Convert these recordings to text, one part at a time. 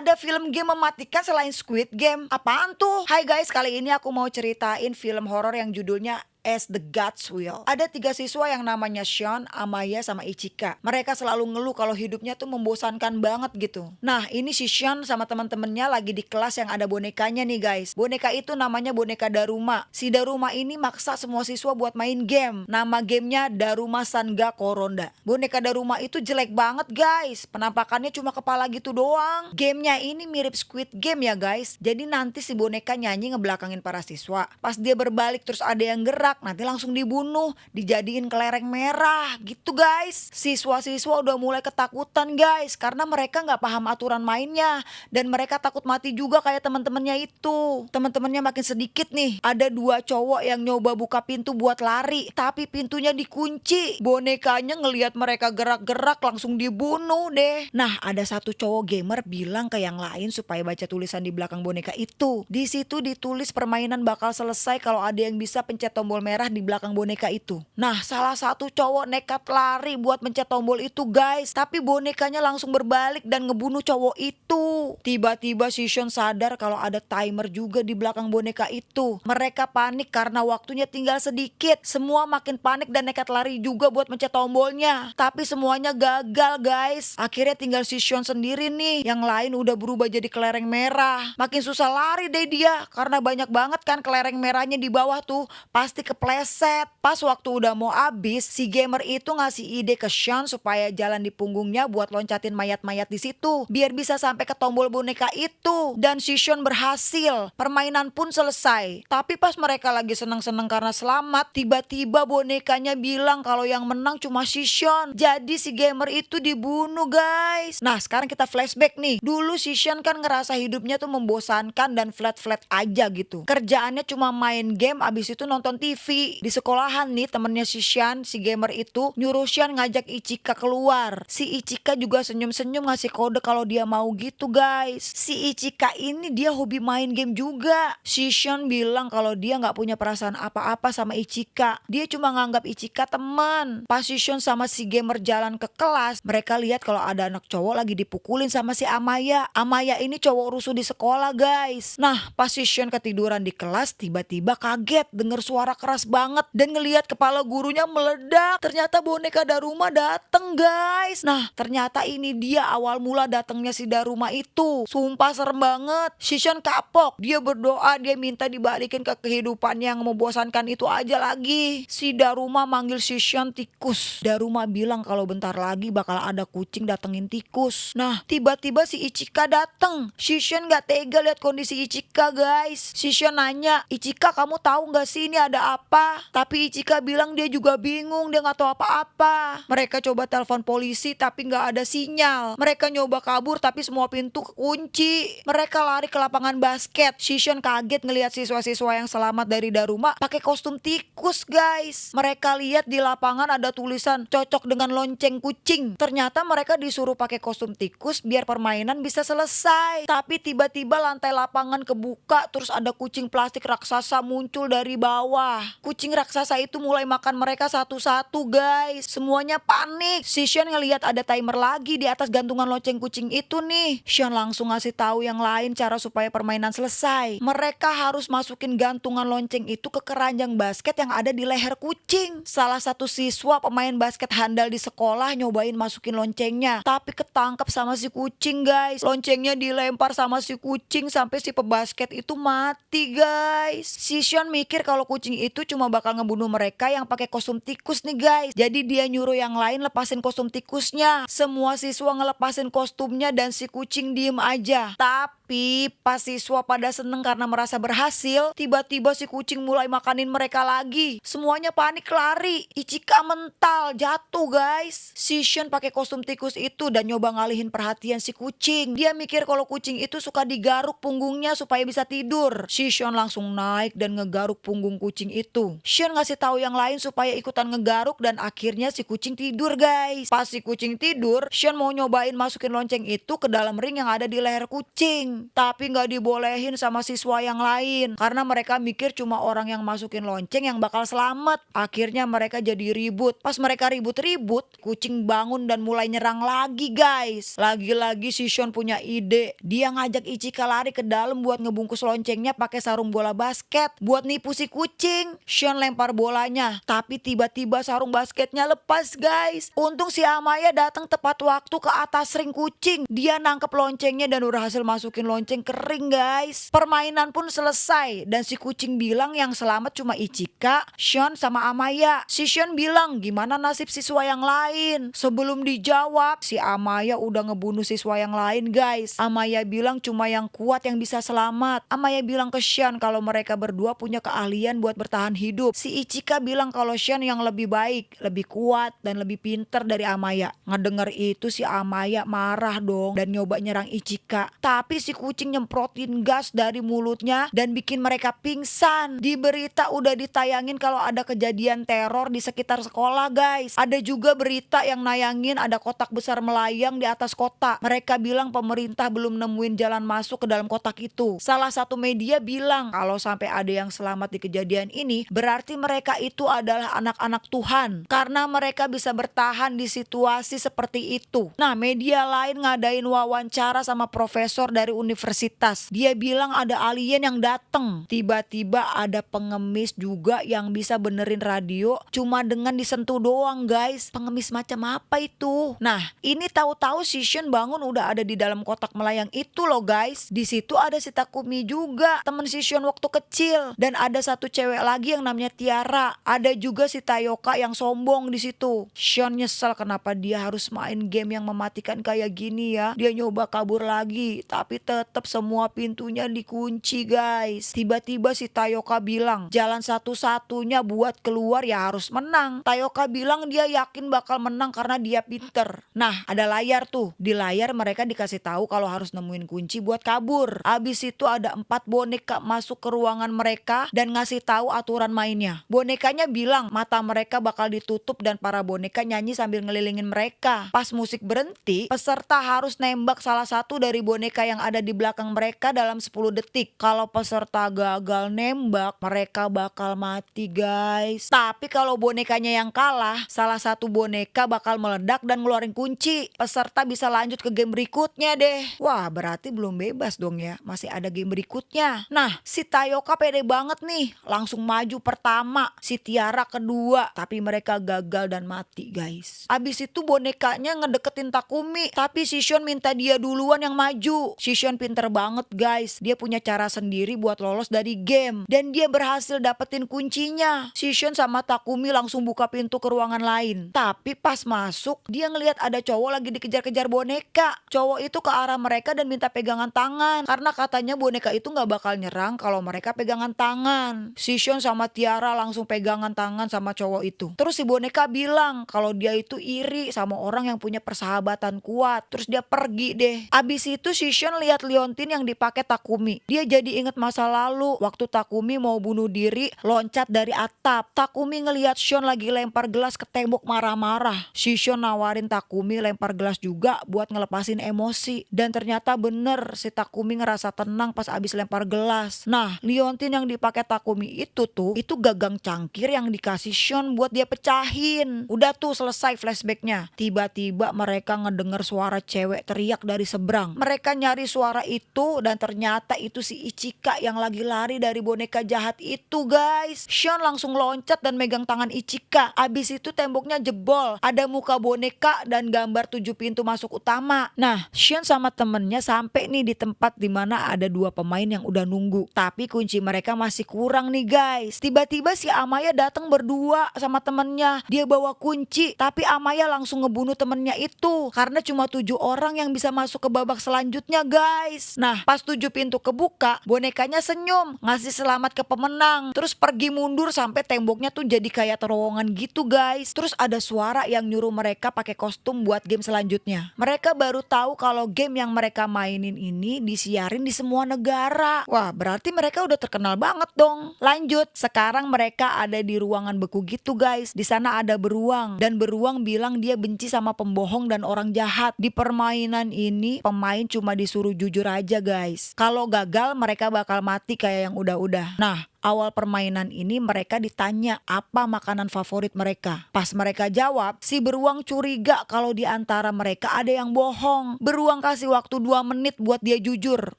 Ada film game mematikan selain Squid Game. Apaan tuh? Hai guys, kali ini aku mau ceritain film horor yang judulnya As the Gods Will. Ada 3 siswa yang namanya Sean, Amaya, sama Ichika. Mereka selalu ngeluh kalau hidupnya tuh membosankan banget gitu. Nah, ini si Sean sama teman-temannya lagi di kelas yang ada bonekanya nih guys. Boneka itu namanya boneka Daruma. Si Daruma ini maksa semua siswa buat main game. Nama gamenya Daruma Sanga Koronda. Boneka Daruma itu jelek banget guys. Penampakannya cuma kepala gitu doang. Gamenya ini mirip Squid Game ya guys. Jadi nanti si boneka nyanyi ngebelakangin para siswa. Pas dia berbalik terus ada yang gerak, nanti langsung dibunuh, dijadiin kelereng merah gitu guys. Siswa-siswa udah mulai ketakutan guys, karena mereka nggak paham aturan mainnya dan mereka takut mati juga kayak teman-temannya itu. Teman-temannya makin sedikit nih. Ada 2 cowok yang nyoba buka pintu buat lari, tapi pintunya dikunci. Bonekanya ngelihat mereka gerak-gerak langsung dibunuh deh. Nah, ada 1 cowok gamer bilang ke yang lain supaya baca tulisan di belakang boneka itu. Di situ ditulis permainan bakal selesai kalau ada yang bisa pencet tombol merah di belakang boneka itu. Nah, salah satu cowok nekat lari buat mencet tombol itu guys, tapi bonekanya langsung berbalik dan ngebunuh cowok itu. Tiba-tiba si Sean sadar kalau ada timer juga di belakang boneka itu. Mereka panik karena waktunya tinggal sedikit. Semua makin panik dan nekat lari juga buat mencet tombolnya. Tapi semuanya gagal guys. Akhirnya tinggal si Sean sendiri nih. Yang lain udah berubah jadi kelereng merah. Makin susah lari deh dia, karena banyak banget kan kelereng merahnya di bawah tuh. Pasti kepleset. Pas waktu udah mau habis, si gamer itu ngasih ide ke Sean supaya jalan di punggungnya buat loncatin mayat-mayat di situ biar bisa sampai ke tombol boneka itu. Dan si Sean berhasil. Permainan pun selesai. Tapi pas mereka lagi seneng-seneng karena selamat, tiba-tiba bonekanya bilang kalau yang menang cuma si Sean. Jadi si gamer itu dibunuh guys. Nah, sekarang kita flashback nih. Dulu si Sean kan ngerasa hidupnya tuh membosankan dan flat-flat aja gitu. Kerjaannya cuma main game, abis itu nonton TV. Di sekolahan nih temennya si Sean, si gamer itu nyuruh Sean ngajak Ichika keluar. Si Ichika juga senyum-senyum ngasih kode kalau dia mau gitu guys. Si Ichika ini dia hobi main game juga. Si Sean bilang kalau dia gak punya perasaan apa-apa sama Ichika. Dia cuma nganggap Ichika teman. Pas si Sean sama si gamer jalan ke kelas, mereka lihat kalau ada anak cowok lagi dipukulin sama si Amaya. Amaya ini cowok rusuh di sekolah guys. Nah, pas si Sean ketiduran di kelas, tiba-tiba kaget denger suara keras banget dan ngelihat kepala gurunya meledak. Ternyata boneka Daruma dateng guys. Nah, ternyata ini dia awal mula datangnya si Daruma itu. Sumpah serem banget. Si Sean kapok. Dia berdoa, dia minta dibalikin ke kehidupan yang membosankan itu aja lagi. Si Daruma manggil si Sean tikus. Daruma bilang kalau bentar lagi bakal ada kucing datengin tikus. Nah, tiba-tiba si Ichika dateng. Si Sean gak tega lihat kondisi Ichika guys. Si Sean nanya, Ichika kamu tahu gak sih ini ada apa? Tapi Ichika bilang dia juga bingung, dia gak tahu apa-apa. Mereka coba telepon polisi tapi gak ada sinyal. Mereka nyoba kabur tapi semua pintu kekunci. Mereka lari ke lapangan basket. Si Sean kaget ngelihat siswa-siswa yang selamat dari Daruma pakai kostum tikus guys. Mereka lihat di lapangan ada tulisan cocok dengan lonceng kucing. Ternyata mereka disuruh pakai kostum tikus biar permainan bisa selesai. Tapi tiba-tiba lantai lapangan kebuka, terus ada kucing plastik raksasa muncul dari bawah. Kucing raksasa itu mulai makan mereka satu-satu guys. Semuanya panik. Si Sean ngelihat ada timer lagi di atas gantungan lonceng kucing itu nih. Sean langsung ngasih tahu yang lain cara supaya permainan selesai. Mereka harus masukin gantungan lonceng itu ke keranjang basket yang ada di leher kucing. Salah satu siswa pemain basket handal di sekolah nyobain masukin loncengnya, tapi ketangkep sama si kucing guys. Loncengnya dilempar sama si kucing sampai si pebasket itu mati guys. Si Sean mikir kalau kucing itu cuma bakal ngebunuh mereka yang pakai kostum tikus nih guys. Jadi dia nyuruh yang lain lepasin kostum tikusnya. Semua siswa ngelepasin kostumnya dan si kucing diem aja. Tapi pas siswa pada seneng karena merasa berhasil, tiba-tiba si kucing mulai makanin mereka lagi. Semuanya panik lari. Ichika mental, jatuh guys. Si Sean pakai kostum tikus itu dan nyoba ngalihin perhatian si kucing. Dia mikir kalau kucing itu suka digaruk punggungnya supaya bisa tidur. Si Sean langsung naik dan ngegaruk punggung kucing itu. Sean ngasih tahu yang lain supaya ikutan ngegaruk dan akhirnya si kucing tidur guys. Pas si kucing tidur, Sean mau nyobain masukin lonceng itu ke dalam ring yang ada di leher kucing. kucing. Tapi nggak dibolehin sama siswa yang lain karena mereka mikir cuma orang yang masukin lonceng yang bakal selamat. Akhirnya mereka jadi ribut. Pas mereka ribut-ribut, kucing bangun dan mulai nyerang lagi guys. Lagi-lagi si Sean punya ide. Dia ngajak Ichika lari ke dalam buat ngebungkus loncengnya pakai sarung bola basket buat nipu si kucing. Sean lempar bolanya, tapi tiba-tiba sarung basketnya lepas guys. Untung si Amaya datang tepat waktu ke atas ring kucing. Dia nangkep loncengnya dan berhasil masukin lonceng ke ring guys. Permainan pun selesai dan si kucing bilang yang selamat cuma Ichika, Sean sama Amaya. Si Sean bilang gimana nasib siswa yang lain. Sebelum dijawab, si Amaya udah ngebunuh siswa yang lain guys. Amaya bilang cuma yang kuat yang bisa selamat. Amaya bilang ke Sean kalau mereka berdua punya keahlian buat bertahan hidup. Si Ichika bilang kalau Sean yang lebih baik, lebih kuat dan lebih pinter dari Amaya. Ngedenger itu si Amaya marah dong dan nyoba nyerang Ichika. Tapi si kucing nyemprotin gas dari mulutnya dan bikin mereka pingsan. Di berita udah ditayangin kalau ada kejadian teror di sekitar sekolah guys. Ada juga berita yang nayangin ada kotak besar melayang di atas kota. Mereka bilang pemerintah belum nemuin jalan masuk ke dalam kotak itu. Salah satu media bilang kalau sampai ada yang selamat di kejadian ini berarti mereka itu adalah anak-anak Tuhan karena mereka bisa bertahan di situasi seperti itu. Nah, media lain ngadain wawancara sama profesor dari universitas. Dia bilang ada alien yang datang. Tiba-tiba ada pengemis juga yang bisa benerin radio cuma dengan disentuh doang guys. Pengemis macam apa itu? Nah, ini tahu-tahu si Sean bangun udah ada di dalam kotak melayang itu loh guys. Di situ ada si Takumi juga, temen si Sean waktu kecil. Dan ada satu cewek lagi yang namanya Tiara. Ada juga si Tayoka yang sombong di situ. Sean nyesel kenapa dia harus main game yang mematikan kayak gini ya. Dia nyoba kabur lagi, tapi tetap semua pintunya dikunci guys. Tiba-tiba si Tayoka bilang, jalan satu-satunya buat keluar ya harus menang. Tayoka bilang dia yakin bakal menang karena dia pinter. Nah, ada layar tuh. Di layar mereka dikasih tahu kalau harus nemuin kunci buat kabur. Abis itu ada 4 boneka masuk ke ruangan mereka dan ngasih tahu aturan mainnya. Bonekanya bilang mata mereka bakal ditutup dan para boneka nyanyi sambil ngelilingin mereka. Pas musik berhenti, peserta harus nembak salah satu dari boneka yang ada di belakang mereka dalam 10 detik. Kalau peserta gagal nembak, mereka bakal mati guys. Tapi kalau bonekanya yang kalah, salah satu boneka bakal meledak dan ngeluarin kunci. Peserta bisa lanjut ke game berikutnya deh. Wah, berarti belum bebas dong ya. Masih ada game berikutnya. Nah, si Tayoka pede banget nih. Langsung maju pertama. Si Tiara kedua. Tapi mereka gagal dan mati guys. Abis itu bonekanya ngedeketin Takumi. Tapi si Sean minta dia duluan yang maju. Si Sean pinter banget guys. Dia punya cara sendiri buat lolos dari game. Dan dia berhasil dapetin kuncinya. Si Sean sama Takumi langsung buka pintu ke ruangan lain. Tapi pas masuk, dia ngelihat ada cowok lagi dikejar-kejar boneka. Cowok itu ke arah mereka dan minta pegangan tangan. Karena katanya boneka itu gak bakal nyerang kalau mereka pegangan tangan. Si Sean sama Tiara langsung pegangan tangan sama cowok itu. Terus si boneka bilang kalau dia itu iri sama orang yang punya persahabatan kuat. Terus dia pergi deh. Abis itu si Sean lihat liontin yang dipakai Takumi. Dia jadi inget masa lalu waktu Takumi mau bunuh diri loncat dari atap. Takumi ngelihat Sean lagi lempar gelas ke tembok marah-marah. Si Sean nawarin Takumi lempar gelas juga buat ngelepasin emosi. Dan ternyata bener si Takumi ngerasa tenang pas abis lempar gelas. Nah, liontin yang dipakai Takumi itu gagang cangkir yang dikasih Sean buat dia pecahin. Udah tuh selesai flashbacknya. Tiba-tiba mereka ngedenger suara cewek teriak dari seberang. Mereka nyari suara itu dan ternyata itu si Ichika yang lagi lari dari boneka jahat itu guys. Sean langsung loncat dan megang tangan Ichika. Abis itu temboknya jebol. Ada muka boneka dan gambar 7 pintu masuk utama. Nah, Sean sama temennya sampai nih di tempat dimana ada 2 pemain yang udah nunggu. Tapi kunci mereka masih kurang nih guys. Tiba-tiba si Amaya datang berdua sama temennya. Dia bawa kunci, tapi Amaya langsung ngebunuh temennya itu. Karena cuma 7 orang yang bisa masuk ke babak selanjutnya guys. Nah, pas 7 pintu kebuka, bonekanya senyum, ngasih selamat ke pemenang. Terus pergi mundur sampai temboknya tuh jadi kayak terowongan gitu guys. Terus ada suara yang nyuruh mereka pakai kostum buat game selanjutnya. Mereka baru tahu kalau game yang mereka mainin ini disiarin di semua negara. Wah, berarti mereka udah terkenal banget dong. Lanjut, sekarang mereka ada di ruangan beku gitu guys. Di sana ada beruang dan beruang bilang dia benci sama pembohong dan orang jahat. Di permainan ini pemain cuma disuruh jujur jujur aja guys. Kalau gagal mereka bakal mati kayak yang udah-udah. Nah, awal permainan ini mereka ditanya apa makanan favorit mereka. Pas mereka jawab, si beruang curiga kalau di antara mereka ada yang bohong. Beruang kasih waktu 2 menit buat dia jujur.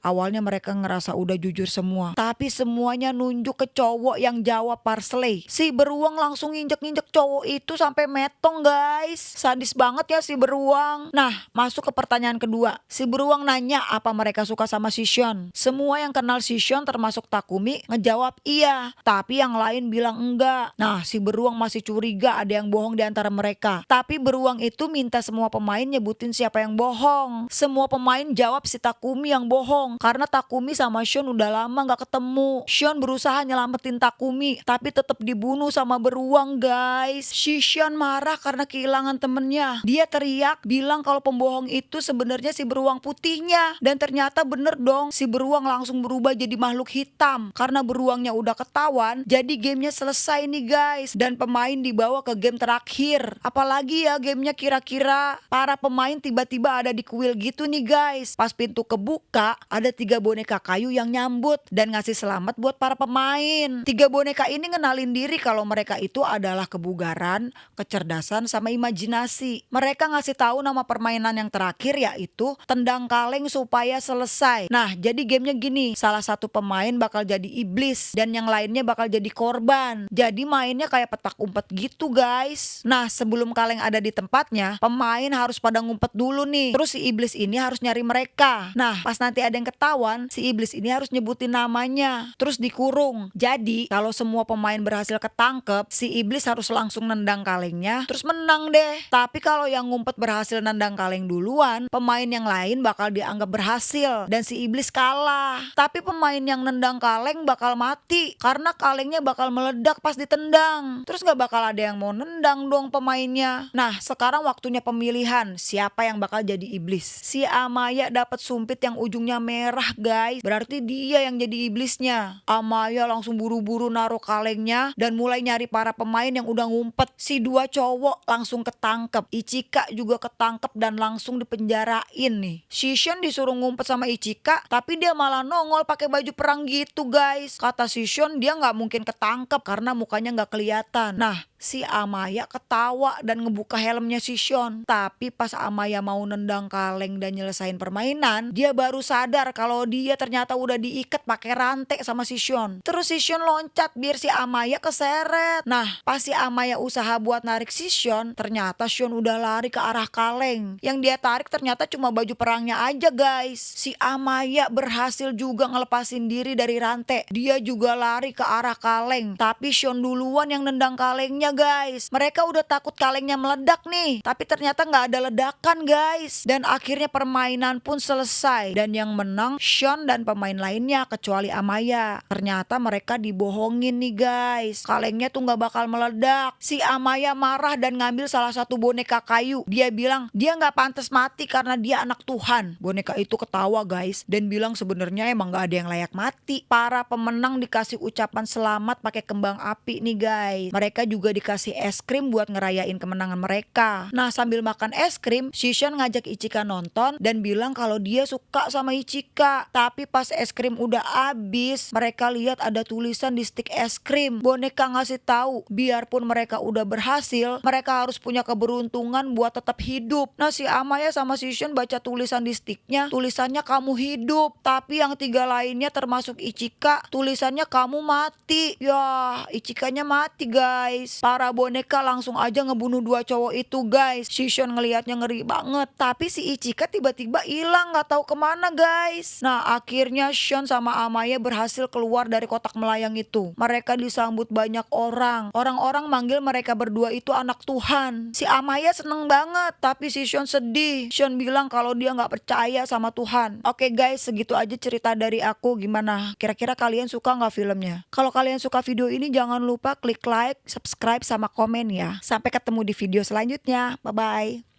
Awalnya mereka ngerasa udah jujur semua, tapi semuanya nunjuk ke cowok yang jawab parsley. Si beruang langsung injek-injek cowok itu sampai metong guys. Sadis banget ya si beruang. Nah, masuk ke pertanyaan kedua. Si beruang nanya apa mereka suka sama Shishon. Semua yang kenal Shishon termasuk Takumi ngejawab iya, tapi yang lain bilang enggak. Nah, si beruang masih curiga ada yang bohong di antara mereka. Tapi beruang itu minta semua pemain nyebutin siapa yang bohong. Semua pemain jawab si Takumi yang bohong, karena Takumi sama Shon udah lama gak ketemu. Shon berusaha nyelamatin Takumi, tapi tetap dibunuh sama beruang guys. Shishon marah karena kehilangan temennya. Dia teriak bilang kalau pembohong itu sebenarnya si beruang putihnya. Dan ternyata bener dong, si beruang langsung berubah jadi makhluk hitam. Karena beruangnya udah ketahuan, jadi gamenya selesai nih guys. Dan pemain dibawa ke game terakhir. Apalagi ya gamenya kira-kira. Para pemain tiba-tiba ada di kuil gitu nih guys. Pas pintu kebuka, ada 3 boneka kayu yang nyambut dan ngasih selamat buat para pemain. 3 boneka ini ngenalin diri kalau mereka itu adalah kebugaran, kecerdasan, sama imajinasi. Mereka ngasih tahu nama permainan yang terakhir yaitu tendang kaleng supaya selesai. Nah, jadi gamenya gini, salah satu pemain bakal jadi iblis dan yang lainnya bakal jadi korban. Jadi mainnya kayak petak umpet gitu guys. Nah, sebelum kaleng ada di tempatnya, pemain harus pada ngumpet dulu nih. Terus si iblis ini harus nyari mereka. Nah, pas nanti ada yang ketahuan, si iblis ini harus nyebutin namanya, terus dikurung. Jadi kalau semua pemain berhasil ketangkep, si iblis harus langsung nendang kalengnya, terus menang deh. Tapi kalau yang ngumpet berhasil nendang kaleng duluan, pemain yang lain bakal dianggap berhasil dan si iblis kalah. Tapi pemain yang nendang kaleng bakal mati karena kalengnya bakal meledak pas ditendang. Terus gak bakal ada yang mau nendang dong pemainnya. Nah, sekarang waktunya pemilihan siapa yang bakal jadi iblis. Si Amaya dapat sumpit yang ujungnya merah guys, berarti dia yang jadi iblisnya. Amaya langsung buru-buru naruh kalengnya dan mulai nyari para pemain yang udah ngumpet. Si 2 cowok langsung ketangkep. Ichika juga ketangkep dan langsung dipenjarain nih. Shishon disuruh ngumpet sama Ichika, tapi dia malah nongol pakai baju perang gitu guys. Kata Shishon dia nggak mungkin ketangkep karena mukanya nggak kelihatan. Nah, si Amaya ketawa dan ngebuka helmnya Shishon. Tapi pas Amaya mau nendang kaleng dan nyelesain permainan, dia baru sadar kalau dia ternyata udah diikat pakai rantai sama Shishon. Terus Shishon loncat biar si Amaya keseret. Nah, pas si Amaya usaha buat narik Shishon, ternyata Shishon udah lari ke arah kaleng. Yang dia tarik ternyata cuma baju perangnya aja guys. Si Amaya berhasil juga ngelepasin diri dari rantai. Dia juga lari ke arah kaleng, tapi Shishon duluan yang nendang kalengnya guys. Mereka udah takut kalengnya meledak nih, tapi ternyata nggak ada ledakan guys. Dan akhirnya permainan pun selesai dan yang menang Shishon dan pemain lainnya kecuali Amaya. Ternyata mereka dibohongin nih guys. Kalengnya tuh nggak bakal meledak. Si Amaya marah dan ngambil salah satu boneka kayu. Dia bilang dia nggak pantas mati karena dia anak Tuhan. Boneka itu ketawa guys dan bilang sebenarnya emang nggak ada yang layak mati. Para pemenang dikasih ucapan selamat pakai kembang api nih guys. Mereka juga dikasih es krim buat ngerayain kemenangan mereka. Nah, sambil makan es krim, Shishon ngajak Ichika nonton dan bilang kalau dia suka sama Ichika. Tapi pas es krim udah habis, mereka lihat ada tulisan di stik es krim. Boneka ngasih tahu biarpun mereka udah berhasil, mereka harus punya keberuntungan buat tetap hidup. Nah, si Amaya sama Shishon baca tulisan di stiknya, tulisannya kamu hidup. Tapi yang 3 lainnya termasuk Ichika, tulisannya kamu mati. Ya, Ichikanya mati guys. Para boneka langsung aja ngebunuh 2 cowok itu guys. Shishon ngelihatnya ngeri banget. Tapi si Ichika tiba-tiba hilang, gak tahu kemana guys. Nah, akhirnya Shon sama Amaya berhasil keluar dari kotak melayang itu. Mereka disambut banyak orang. Orang-orang manggil mereka berdua itu anak Tuhan. Si Amaya seneng banget, tapi si Shon sedih. Shon bilang kalau dia gak percaya sama Tuhan. Oke guys, segitu aja cerita dari aku. Gimana? Kira-kira kalian suka gak filmnya? Kalau kalian suka video ini jangan lupa klik like, subscribe, sama komen ya. Sampai ketemu di video selanjutnya. Bye-bye.